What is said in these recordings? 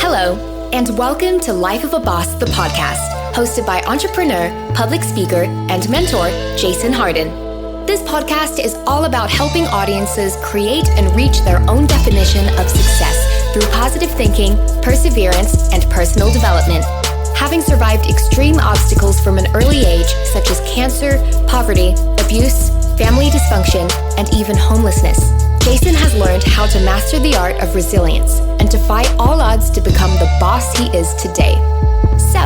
Hello, and welcome to Life of a Boss, the podcast, hosted by entrepreneur, public speaker, and mentor, Jason Hardin. This podcast is all about helping audiences create and reach their own definition of success through positive thinking, perseverance, and personal development. Having survived extreme obstacles from an early age, such as cancer, poverty, abuse, family dysfunction, and even homelessness, Jason has learned how to master the art of resilience and defy all odds to become the boss he is today. So,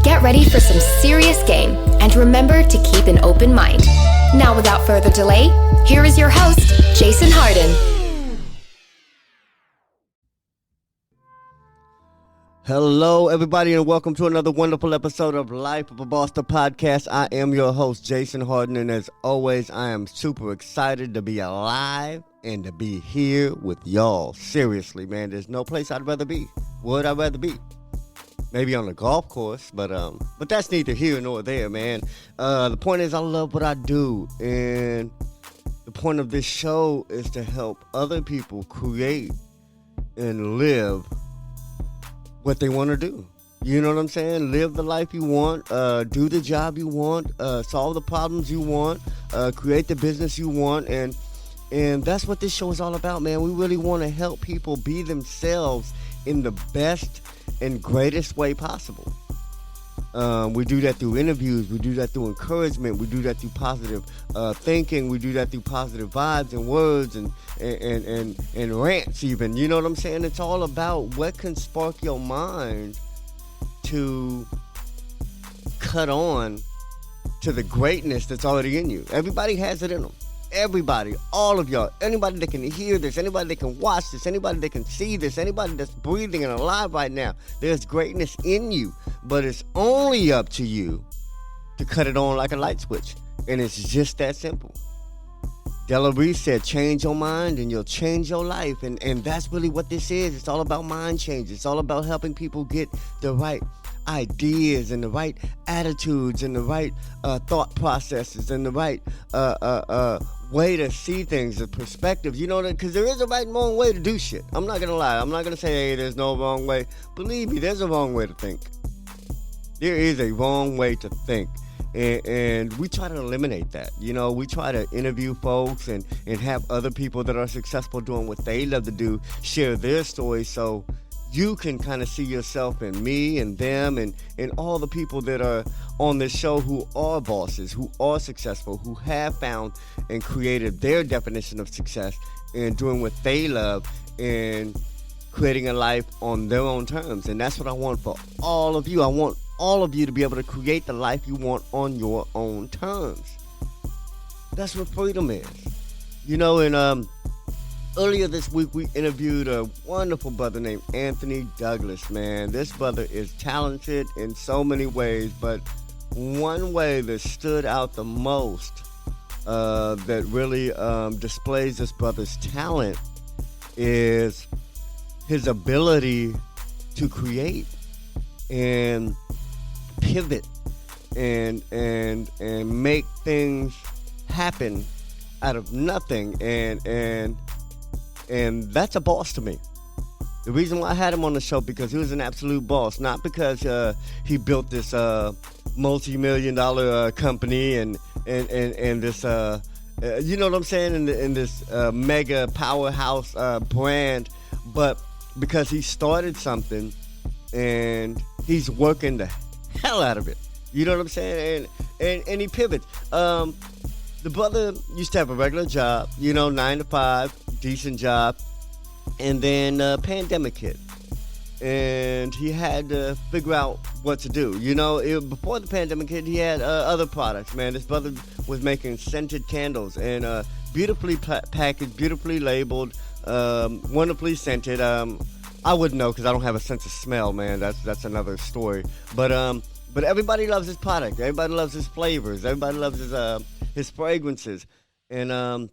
get ready for some serious game and remember to keep an open mind. Now, without further delay, here is your host, Jason Hardin. Hello, everybody, and welcome to another wonderful episode of Life of a Boss, the podcast. I am your host, Jason Hardin, and as always, I am super excited to be alive and to be here with y'all. Seriously, man, there's no place I'd rather be. Would I rather be? Maybe on a golf course, but that's neither here nor there, man. The point is, I love what I do, and the point of this show is to help other people create and live what they want to do. You know what I'm saying? Live the life you want, do the job you want, solve the problems you want, create the business you want, and that's what this show is all about, man. We really want to help people be themselves in the best and greatest way possible. We do that through interviews, we do that through encouragement, we do that through positive thinking, we do that through positive vibes and words and rants even. You know what I'm saying? It's all about what can spark your mind to cut on to the greatness that's already in you. Everybody has it in them. Everybody, all of y'all, anybody that can hear this, anybody that can watch this, anybody that can see this, anybody that's breathing and alive right now, there's greatness in you, but it's only up to you to cut it on like a light switch, and it's just that simple. Della Reese said, change your mind and you'll change your life, and that's really what this is. It's all about mind change. It's all about helping people get the right ideas and the right attitudes and the right thought processes and the right way to see things, the perspective, you know, because there is a right and wrong way to do shit. I'm not gonna lie. I'm not gonna say, hey, there's no wrong way. Believe me, there's a wrong way to think. There is a wrong way to think. And we try to eliminate that. You know, we try to interview folks and have other people that are successful doing what they love to do share their stories, so you can kind of see yourself in me and them and all the people that are on this show who are bosses, who are successful, who have found and created their definition of success and doing what they love and creating a life on their own terms. And that's what I want for all of you. I want all of you to be able to create the life you want on your own terms. That's what freedom is. You know, and earlier this week, we interviewed a wonderful brother named Anthony Douglas, man. This brother is talented in so many ways, but one way that stood out the most, that really displays this brother's talent, is his ability to create and pivot and make things happen out of nothing, and that's a boss to me. The reason why I had him on the show, because he was an absolute boss, not because he built this multi-million-dollar company and this you know what I'm saying, in this mega powerhouse brand, but because he started something and he's working the hell out of it. You know what I'm saying? And he pivots. The brother used to have a regular job, you know, 9 to 5, decent job, and then pandemic hit, and he had to figure out what to do. You know, before the pandemic hit, he had other products, man. This brother was making scented candles and beautifully packaged, beautifully labeled, wonderfully scented. I wouldn't know because I don't have a sense of smell, man. That's another story. But everybody loves his product. Everybody loves his flavors. Everybody loves his fragrances. And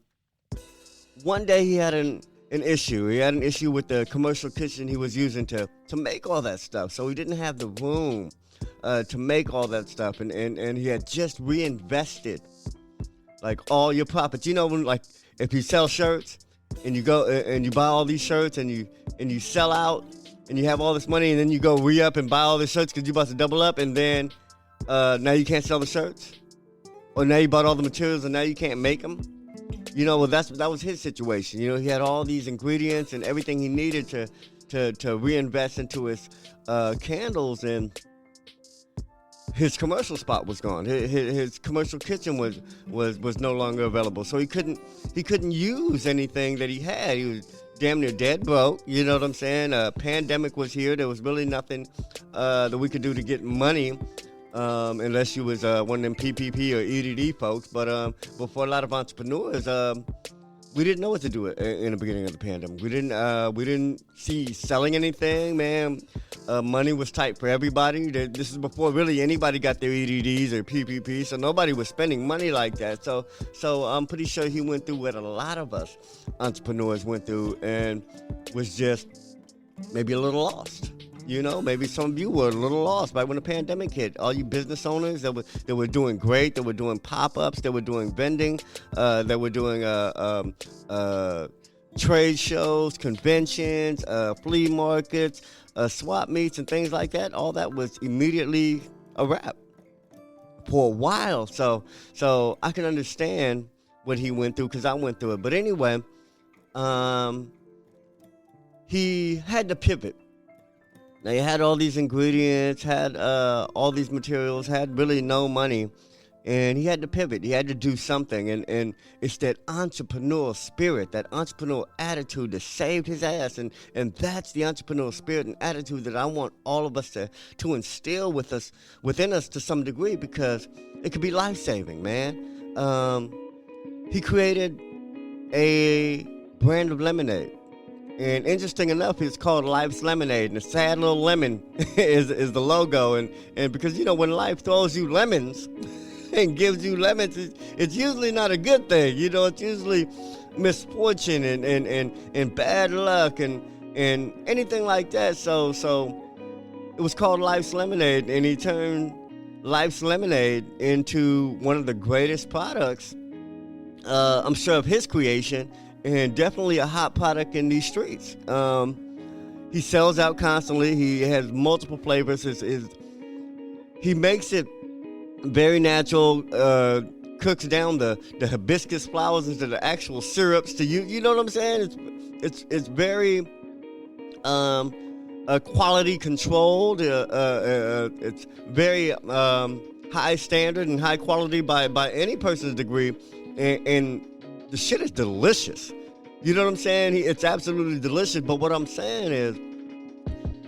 one day he had an issue. He had an issue with the commercial kitchen he was using to make all that stuff. So he didn't have the room to make all that stuff. And he had just reinvested like all your profits. You know, when, like, if you sell shirts and you go and you buy all these shirts and you sell out and you have all this money, and then you go re-up and buy all the shirts because you're about to double up, and then now you can't sell the shirts? Or now you bought all the materials and now you can't make them? Well, that was his situation. He had all these ingredients and everything he needed to reinvest into his candles, and his commercial spot was gone. His commercial kitchen was no longer available, so he couldn't use anything that he had. He was damn near dead broke. You know what I'm saying? Pandemic was here. There was really nothing that we could do to get money. Unless you was one of them PPP or EDD folks. But for a lot of entrepreneurs, we didn't know what to do in the beginning of the pandemic. We didn't see selling anything, man. Money was tight for everybody. This is before really anybody got their EDDs or PPP, so nobody was spending money like that. So I'm pretty sure he went through what a lot of us entrepreneurs went through, and was just maybe a little lost. Maybe some of you were a little lost right when the pandemic hit. All you business owners that were doing great, that were doing pop-ups, that were doing vending, that were doing trade shows, conventions, flea markets, swap meets, and things like that. All that was immediately a wrap for a while. So I can understand what he went through because I went through it. But anyway, he had to pivot. Now, he had all these ingredients, had all these materials, had really no money, and he had to pivot. He had to do something, and it's that entrepreneurial spirit, that entrepreneurial attitude that saved his ass, and that's the entrepreneurial spirit and attitude that I want all of us to instill within us to some degree, because it could be life-saving, man. He created a brand of lemonade. And interesting enough, it's called Life's Lemonade, and the sad little lemon is the logo. And because, when life throws you lemons and gives you lemons, it's usually not a good thing. It's usually misfortune and bad luck and anything like that. So it was called Life's Lemonade, and he turned Life's Lemonade into one of the greatest products, I'm sure, of his creation. And definitely a hot product in these streets. He sells out constantly. He has multiple flavors. He makes it very natural. Cooks down the hibiscus flowers into the actual syrups to you. You know what I'm saying? It's very quality controlled. It's very high standard and high quality by any person's degree. And the shit is delicious. You know what I'm saying? It's absolutely delicious. But what I'm saying is,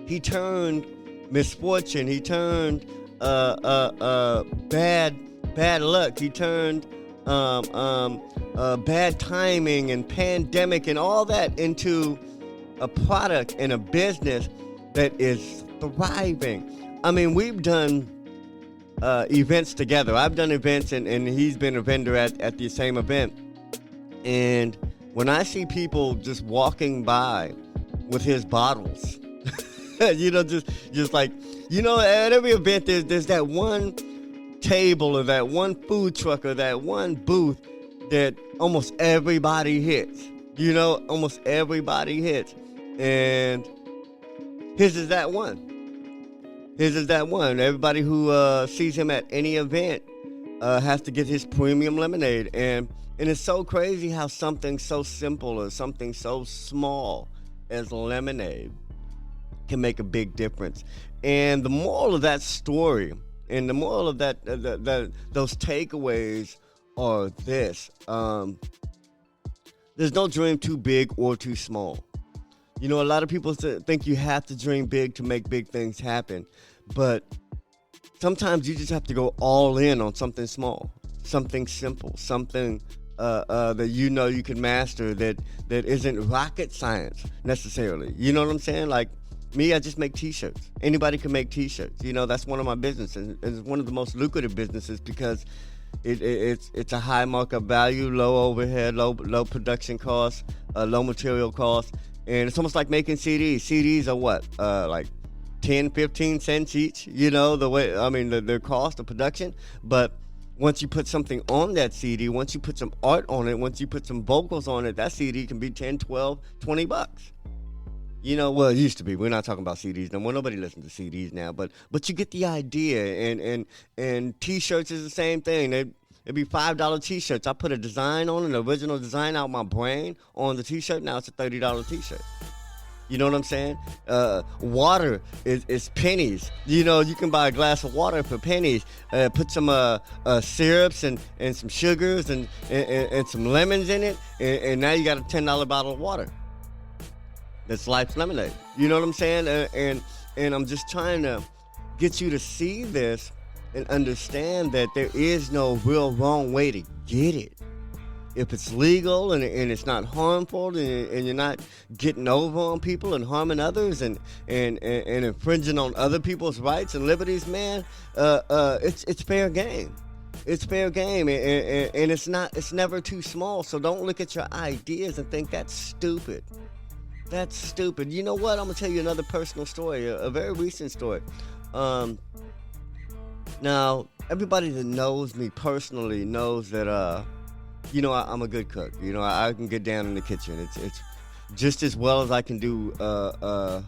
he turned misfortune. He turned bad luck. He turned bad timing and pandemic and all that into a product and a business that is thriving. I mean, we've done events together. I've done events, and he's been a vendor at the same event. And when I see people just walking by with his bottles, just like, at every event there's that one table or that one food truck or that one booth that almost everybody hits. Almost everybody hits. And his is that one. Everybody who sees him at any event has to get his premium lemonade. And it's so crazy how something so simple or something so small as lemonade can make a big difference. And the moral of that story, and the moral of that those takeaways are this: there's no dream too big or too small. A lot of people think you have to dream big to make big things happen, but sometimes you just have to go all in on something small, something simple, something that you can master, that isn't rocket science necessarily. You know what I'm saying? Like me, I just make t-shirts. Anybody can make t-shirts. That's one of my businesses. It's one of the most lucrative businesses because it's a high markup value, low overhead, low production costs, low material costs, and it's almost like making CDs. CDs are what, like 10, 15 cents each. Their cost of production, but once you put something on that CD, once you put some art on it, once you put some vocals on it, that CD can be 10, 12, 20 bucks. Well, it used to be. We're not talking about CDs no more. Nobody listens to CDs now, but you get the idea. And T-shirts is the same thing. It'd be $5 T-shirts. I put a design on an original design out my brain on the T-shirt. Now it's a $30 T-shirt. You know what I'm saying? Water is pennies. You can buy a glass of water for pennies. Put some syrups and some sugars and some lemons in it, and now you got a $10 bottle of water. That's Life's Lemonade. You know what I'm saying? And I'm just trying to get you to see this and understand that there is no real wrong way to get it. If it's legal and it's not harmful and you're not getting over on people and harming others and infringing on other people's rights and liberties, man, it's fair game. It's fair game, and it's never too small. So don't look at your ideas and think that's stupid. That's stupid. You know what? I'm gonna tell you another personal story, a very recent story. Now, everybody that knows me personally knows that, I'm a good cook. I can get down in the kitchen. It's just as well as I can do an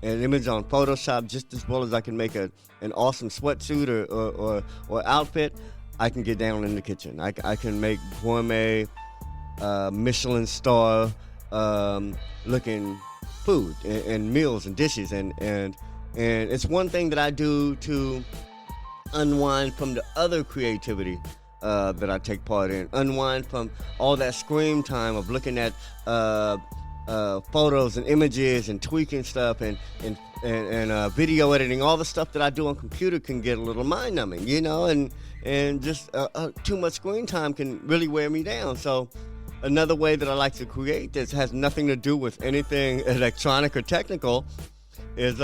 image on Photoshop, just as well as I can make an awesome sweatsuit or outfit. I can get down in the kitchen. I can make gourmet, Michelin star looking food and meals and dishes, and it's one thing that I do to unwind from the other creativity that I take part in, unwind from all that screen time of looking at photos and images and tweaking stuff and video editing. All the stuff that I do on computer can get a little mind numbing, and just too much screen time can really wear me down. So another way that I like to create this has nothing to do with anything electronic or technical is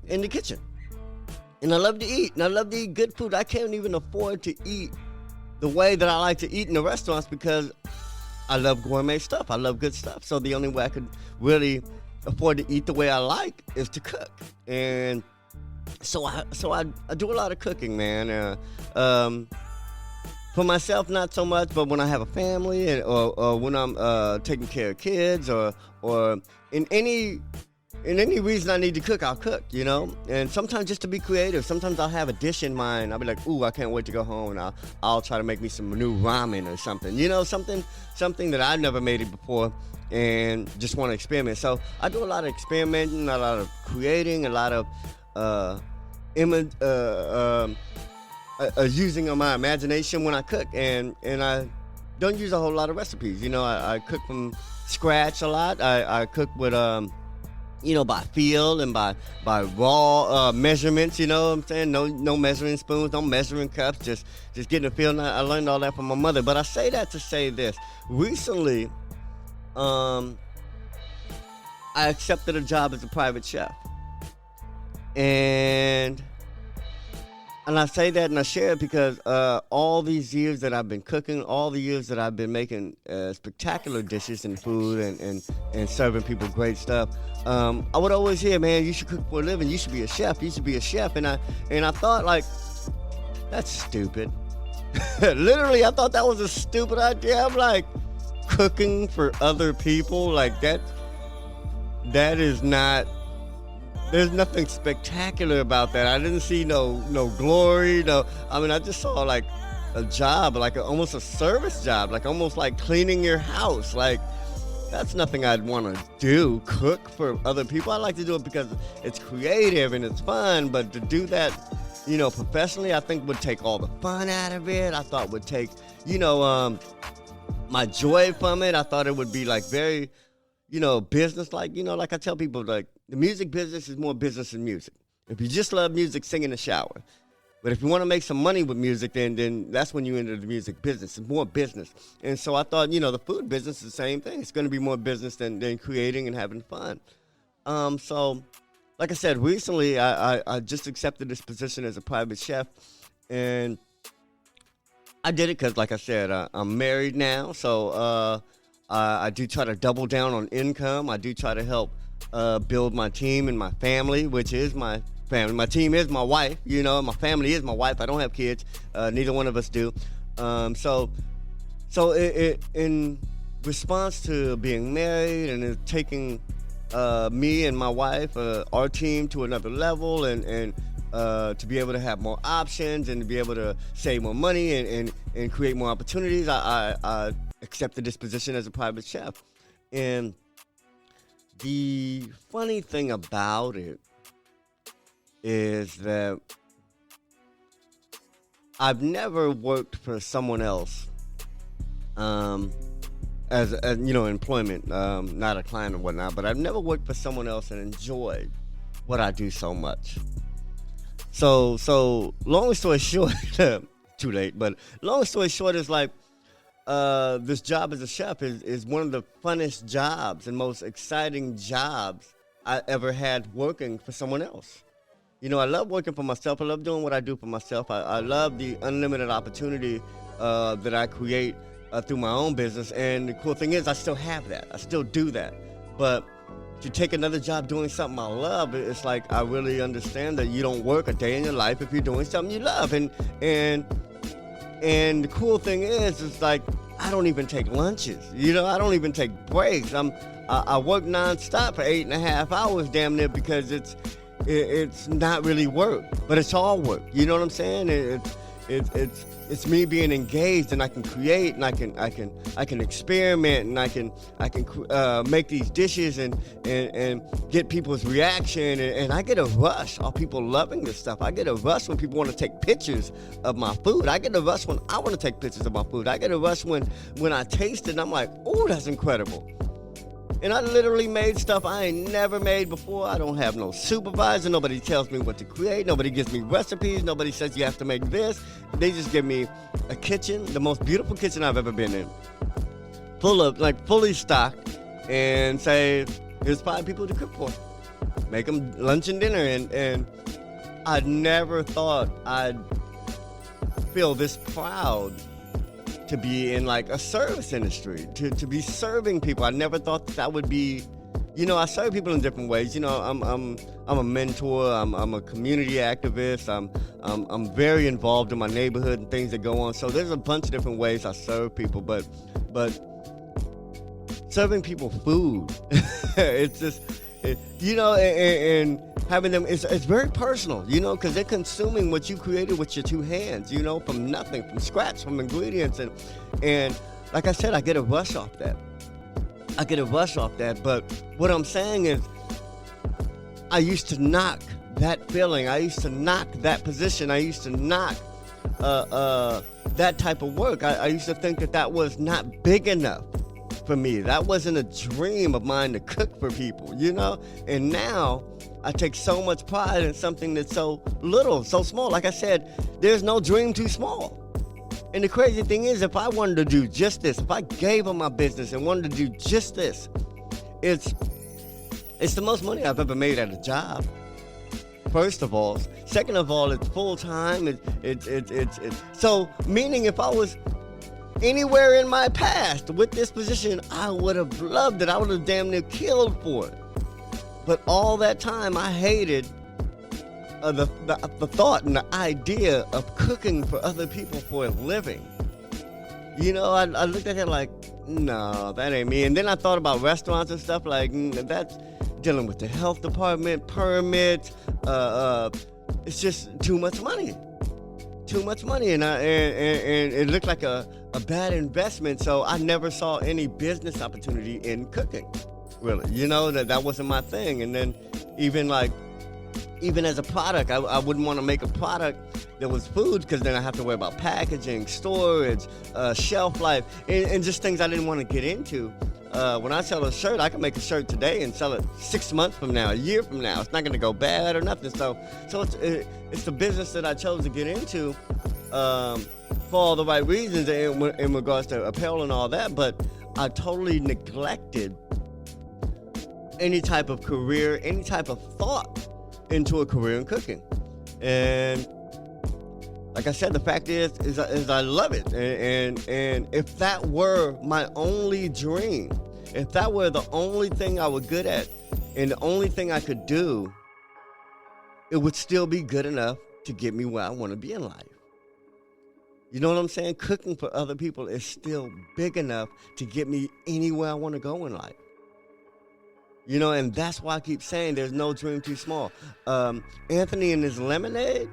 in the kitchen. And I love to eat, and I love to eat good food. I can't even afford to eat the way that I like to eat in the restaurants because I love gourmet stuff. I love good stuff. So the only way I could really afford to eat the way I like is to cook. And so I do a lot of cooking, man. For myself, not so much, but when I have a family or when I'm taking care of kids or in any reason I need to cook, I'll cook, And sometimes just to be creative, sometimes I'll have a dish in mind. I'll be like, ooh, I can't wait to go home, and I'll try to make me some new ramen or something. Something that I've never made it before and just want to experiment. So I do a lot of experimenting, a lot of creating, a lot of using of my imagination when I cook, and I don't use a whole lot of recipes. I cook from scratch a lot. I cook with by feel and by raw measurements. You know what I'm saying? No measuring spoons, no measuring cups. Just getting a feel. And I learned all that from my mother. But I say that to say this. Recently, I accepted a job as a private chef, and I say that and I share it because all these years that I've been cooking, all the years that I've been making spectacular dishes and food and serving people great stuff, I would always hear, man, you should cook for a living. You should be a chef. You should be a chef. And I thought, like, that's stupid. Literally, I thought that was a stupid idea. I'm like, cooking for other people, like that is not. There's nothing spectacular about that. I didn't see no glory. I just saw like a job, like almost a service job, like almost like cleaning your house. Like that's nothing I'd want to do, cook for other people. I like to do it because it's creative and it's fun, but to do that, professionally, I think would take all the fun out of it. I thought would take, my joy from it. I thought it would be like very, business like, like I tell people, like, the music business is more business than music. If you just love music, sing in the shower. But if you want to make some money with music, then that's when you enter the music business. It's more business. And so I thought, the food business is the same thing. It's going to be more business than creating and having fun. So, like I said, recently I just accepted this position as a private chef. And I did it because, like I said, I'm married now. So I do try to double down on income. I do try to help build my team and my family, which is my family. My team is my wife, my family is my wife. I don't have kids. Neither one of us do. So in response to being married and taking me and my wife, our team to another level, and to be able to have more options and to be able to save more money and create more opportunities, I accepted this position as a private chef. And the funny thing about it is that I've never worked for someone else as employment, not a client or whatnot, but I've never worked for someone else and enjoyed what I do so much. So long story short, too late, but long story short is like, this job as a chef is one of the funnest jobs and most exciting jobs I ever had working for someone else. You know, I love working for myself. I love doing what I do for myself. I love the unlimited opportunity that I create through my own business. And the cool thing is I still have that. I still do that. But to take another job doing something I love, it's like I really understand that you don't work a day in your life if you're doing something you love. And the cool thing is, it's like I don't even take lunches. You know, I don't even take breaks. I work nonstop for 8.5 hours, damn near, because it's not really work, but it's all work. You know what I'm saying? It's me being engaged, and I can create, and I can experiment, and I can make these dishes and get people's reaction, and I get a rush of people loving this stuff. I get a rush when people want to take pictures of my food. I get a rush when I want to take pictures of my food. I get a rush when I taste it and I'm like, oh, that's incredible. And I literally made stuff I ain't never made before. I don't have no supervisor. Nobody tells me what to create. Nobody gives me recipes. Nobody says you have to make this. They just give me a kitchen, the most beautiful kitchen I've ever been in, fully stocked, and say, here's 5 people to cook for. Make them lunch and dinner. And I never thought I'd feel this proud to be in like a service industry, to be serving people. I never thought that would be, I serve people in different ways. I'm a mentor. I'm a community activist. I'm very involved in my neighborhood and things that go on. So there's a bunch of different ways I serve people, but serving people food, it's just, and having them, it's very personal, because they're consuming what you created with your 2 hands, from nothing, from scratch, from ingredients. And like I said, I get a rush off that. But what I'm saying is, I used to knock that feeling. I used to knock that position. I used to knock that type of work. I used to think that was not big enough for me. That wasn't a dream of mine to cook for people, And now I take so much pride in something that's so little, so small. Like I said, there's no dream too small. And the crazy thing is, if I wanted to do just this, if I gave up my business and wanted to do just this, it's the most money I've ever made at a job. First of all. Second of all, it's full time. So meaning if I was anywhere in my past with this position, I would have loved it. I would have damn near killed for it. But all that time, I hated the thought and the idea of cooking for other people for a living. I looked at it like, no, that ain't me. And then I thought about restaurants and stuff like, that's dealing with the health department, permits. It's just too much money. And it looked like a bad investment. So I never saw any business opportunity in cooking. Really, that wasn't my thing. And then even as a product, I wouldn't want to make a product that was food, because then I have to worry about packaging, storage, shelf life, and just things I didn't want to get into. When I sell a shirt, I can make a shirt today and sell it 6 months from now, a year from now. It's not going to go bad or nothing. So it's the business that I chose to get into for all the right reasons in regards to apparel and all that. But I totally neglected any type of career, any type of thought into a career in cooking. And like I said, the fact is I love it. And if that were my only dream, if that were the only thing I was good at and the only thing I could do, it would still be good enough to get me where I want to be in life. You know what I'm saying? Cooking for other people is still big enough to get me anywhere I want to go in life. You know, and that's why I keep saying there's no dream too small. Anthony and his lemonade,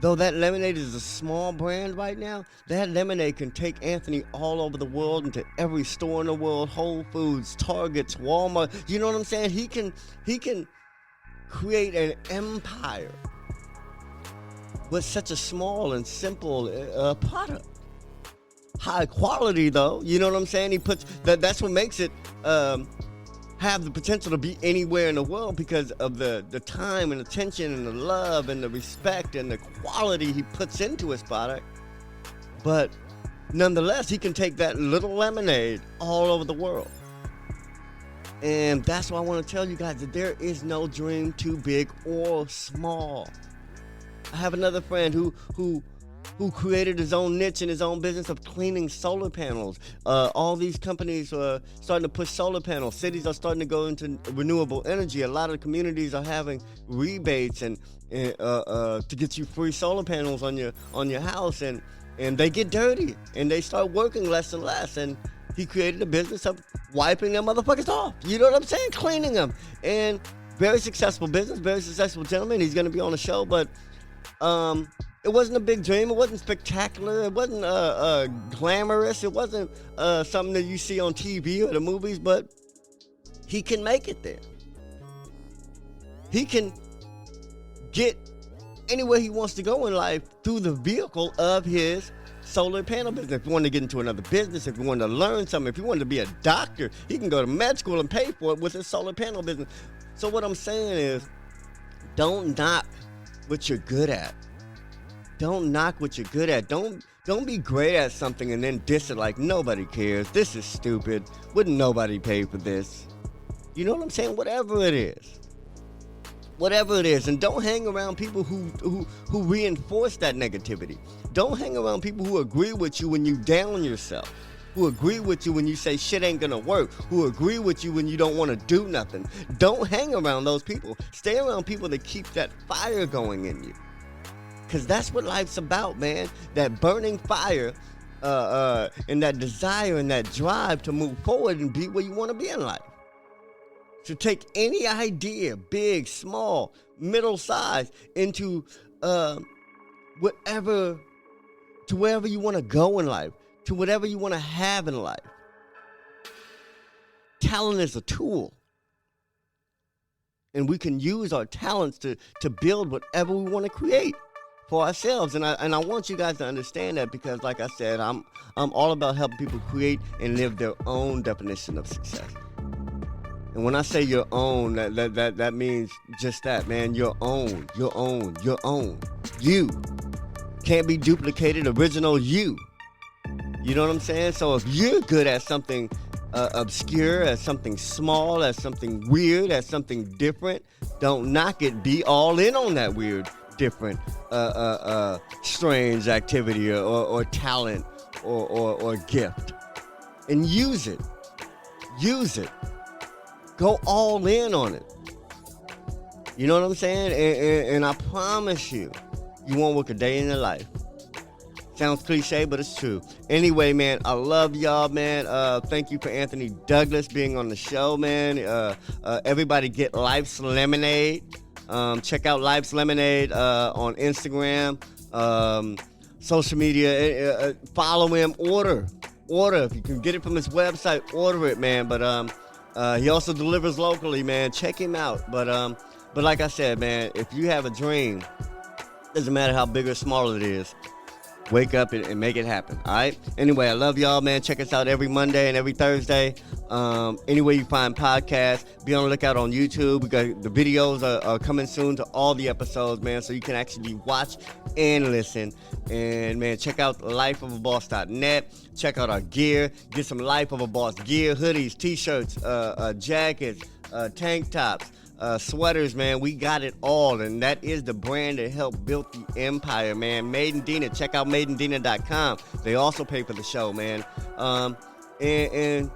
though that lemonade is a small brand right now, that lemonade can take Anthony all over the world, into every store in the world, Whole Foods, Targets, Walmart. You know what I'm saying? He can create an empire with such a small and simple product. High quality though, you know what I'm saying? He puts that's what makes it have the potential to be anywhere in the world, because of the time and attention and the love and the respect and the quality he puts into his product. But nonetheless, he can take that little lemonade all over the world. And that's why I want to tell you guys that there is no dream too big or small. I have another friend who created his own niche in his own business of cleaning solar panels. All these companies are starting to push solar panels. Cities are starting to go into renewable energy. A lot of communities are having rebates and to get you free solar panels on your house, and they get dirty and they start working less and less. And he created a business of wiping them motherfuckers off. You know what I'm saying? Cleaning them. And very successful business, very successful gentleman. He's going to be on the show, but it wasn't a big dream. It wasn't spectacular. It wasn't glamorous. It wasn't something that you see on TV or the movies, but he can make it there. He can get anywhere he wants to go in life through the vehicle of his solar panel business. If you want to get into another business, if you want to learn something, if you want to be a doctor, he can go to med school and pay for it with his solar panel business. So what I'm saying is, don't knock what you're good at. Don't knock what you're good at. Don't be great at something and then diss it like nobody cares. This is stupid. Wouldn't nobody pay for this? You know what I'm saying? Whatever it is. And don't hang around people who reinforce that negativity. Don't hang around people who agree with you when you down yourself, who agree with you when you say shit ain't gonna work, who agree with you when you don't want to do nothing. Don't hang around those people. Stay around people that keep that fire going in you, because that's what life's about, man. That burning fire and that desire and that drive to move forward and be where you want to be in life. To take any idea, big, small, middle size, into wherever you want to go in life, to whatever you want to have in life. Talent is a tool. And we can use our talents to build whatever we want to create for ourselves. And I want you guys to understand that, because like I said, I'm all about helping people create and live their own definition of success. And when I say your own, that means just that, man. Your own. You can't be duplicated. Original you. You know what I'm saying? So if you're good at something obscure, at something small, at something weird, at something different, don't knock it. Be all in on that weird, different, strange activity or talent or gift, and use it. Go all in on it. You know what I'm saying? And I promise you won't work a day in your life. Sounds cliche, but it's true. Anyway, man, I love y'all, man. Thank you for Anthony Douglas being on the show, man. Everybody get Life's Lemonade. Check out Life's Lemonade on Instagram, social media. Follow him. Order. If you can get it from his website, order it, man. But he also delivers locally, man. Check him out. But like I said, man, if you have a dream, doesn't matter how big or small it is, wake up and make it happen, all right? Anyway, I love y'all, man. Check us out every Monday and every Thursday. Anywhere you find podcasts, be on the lookout on YouTube. We got the videos are coming soon to all the episodes, man, so you can actually watch and listen. And, man, check out lifeofaboss.net. Check out our gear. Get some Life of a Boss gear, hoodies, T-shirts, jackets, tank tops, sweaters, man. We got it all, and that is the brand that helped build the empire, man. Made in Dina. Check out madeindina.com. They also pay for the show, man. And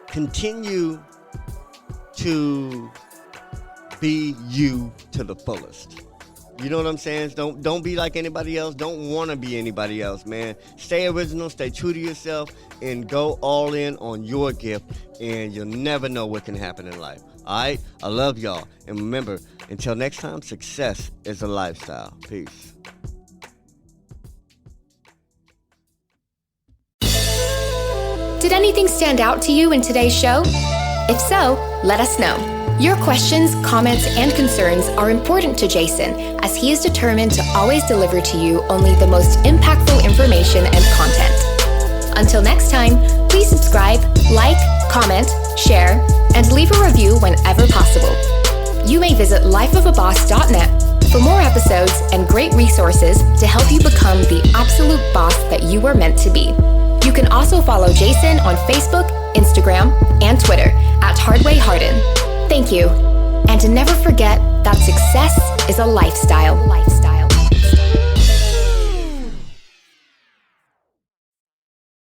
continue to be you to the fullest. You know what I'm saying? Don't be like anybody else. Don't want to be anybody else, man. Stay original, stay true to yourself, and go all in on your gift, and you'll never know what can happen in life. All right? I love y'all. And remember, until next time, success is a lifestyle. Peace. Did anything stand out to you in today's show? If so, let us know. Your questions, comments, and concerns are important to Jason, as he is determined to always deliver to you only the most impactful information and content. Until next time, please subscribe, like, comment, share, and leave a review whenever possible. You may visit lifeofaboss.net for more episodes and great resources to help you become the absolute boss that you were meant to be. You can also follow Jason on Facebook, Instagram, and Twitter at Hardin. Thank you. And never forget that success is a lifestyle.